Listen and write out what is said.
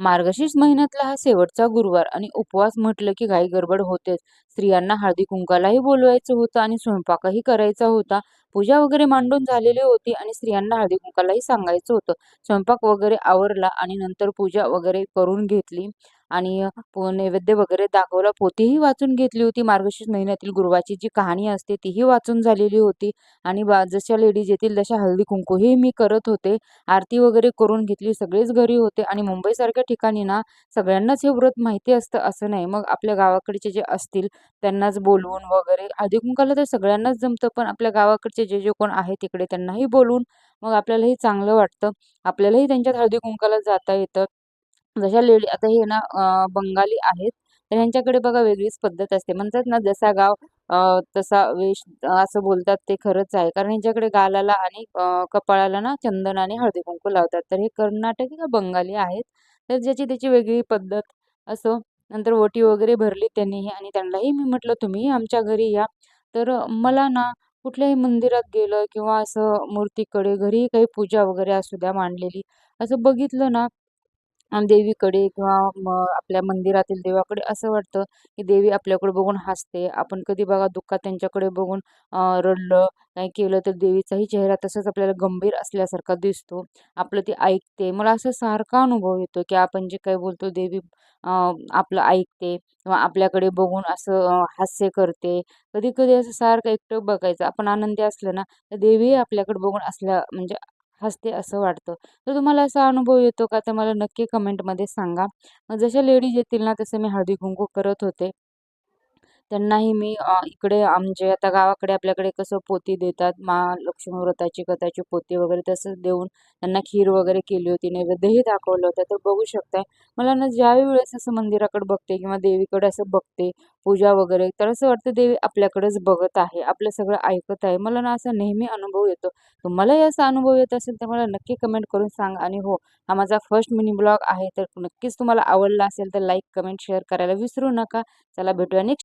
मार्गशीर्ष महिन्यातला हा शेवटचा गुरुवार आणि उपवास म्हटलं की घाई गडबड होतेच. स्त्रियांना हळदी कुंकालाही बोलवायचं होतं आणि स्वयंपाकही करायचा होता. पूजा वगैरे मांडून झालेली होती आणि स्त्रियांना हळदी कुंकालाही सांगायचं होतं. स्वयंपाक वगैरे आवरला आणि नंतर पूजा वगैरे करून घेतली आणि नैवेद्य वगैरे दाखवला. पोथीही वाचून घेतली होती. मार्गशीर्ष महिन्यातील गुरुवारची जी कहाणी असते तीही वाचून झालेली होती आणि जशा लेडीज येतील तशा हळदी कुंकूही मी करत होते. आरती वगैरे करून घेतली. सगळेच घरी होते आणि मुंबईसारख्या ठिकाणी ना सगळ्यांनाच हे व्रत माहिती असतं असं नाही. मग आपल्या गावाकडचे जे असतील त्यांनाच बोलवून वगैरे हळदी-कुंकवाला तर सगळ्यांनाच जमतं, पण आपल्या गावाकडचे जे कोण आहे तिकडे त्यांनाही बोलवून मग आपल्यालाही चांगलं वाटतं. आपल्यालाही त्यांच्यात हळदी-कुंकवाला जाता येतं. जशा लेडी आता हे ना बंगाली आहेत, तर ह्यांच्याकडे बघा वेगळीच पद्धत असते. म्हणतात ना जसा गाव तसा वेश असं बोलतात ते खरंच आहे. कारण ह्यांच्याकडे गालाला आणि कपाळाला ना चंदन आणि हळदी-कुंकू लावतात. तर हे कर्नाटकी का बंगाली आहेत. तर ज्याची त्याची वेगळी पद्धत असो. नंतर ओटी वगैरे भरली त्यांनीही आणि त्यांनाही मी म्हटलं, "तुम्हीही आमच्या घरी या." तर मला ना कुठल्याही मंदिरात गेलं किंवा असं मूर्तीकडे घरी काही पूजा वगैरे असू द्या मांडलेली, असं बघितलं ना देवीकडे किंवा आपल्या मंदिरातील देवाकडे असं वाटतं, की देवी आपल्याकडे बघून हसते. आपण कधी बघा दुःखात त्यांच्याकडे बघून रडलं, काही केलं तर देवीचाही चेहरा तसाच आपल्याला गंभीर असल्यासारखा दिसतो. आपलं ती ऐकते. मला असं सारखा अनुभव येतो, की आपण जे काही बोलतो देवी आपलं ऐकते किंवा आपल्याकडे बघून असं हास्य करते. कधी-कधी असं सारखं एकटं बघायचं. आपण आनंदी असलं ना, तर देवीही आपल्याकडे बघून असल्या म्हणजे हसते असं वाटतं. तर तुम्हाला असा अनुभव येतो का? तर मला नक्की कमेंटमध्ये सांगा. जशा लेडीज येतील ना, तसं मी हळदी-कुंकू करत होते. त्यांनाही मी इकडे आमचे आता गावाकडे आपल्याकडे कसं पोती देतात, महालक्ष्मी व्रताची कथाची पोती वगैरे तसंच देऊन त्यांना खीर वगैरे केली होती, नैवेद्यही दाखवलं होतं. तर बघू शकताय, मला ना ज्यावेळेस असं मंदिराकडे बघते किंवा देवीकडे असं बघते, पूजा वगैरे, तर असं वाटतं देवी आपल्याकडेच बघत आहे, आपलं सगळं ऐकत आहे. मला ना असा नेहमी अनुभव येतो. तुम्हालाही असा अनुभव येत असेल तर मला नक्की कमेंट करून सांगा आणि हो, हा माझा फर्स्ट मिनी ब्लॉग आहे, तर नक्कीच तुम्हाला आवडला असेल तर लाईक, कमेंट, शेअर करायला विसरू नका. चला भेटूया नेक्स्ट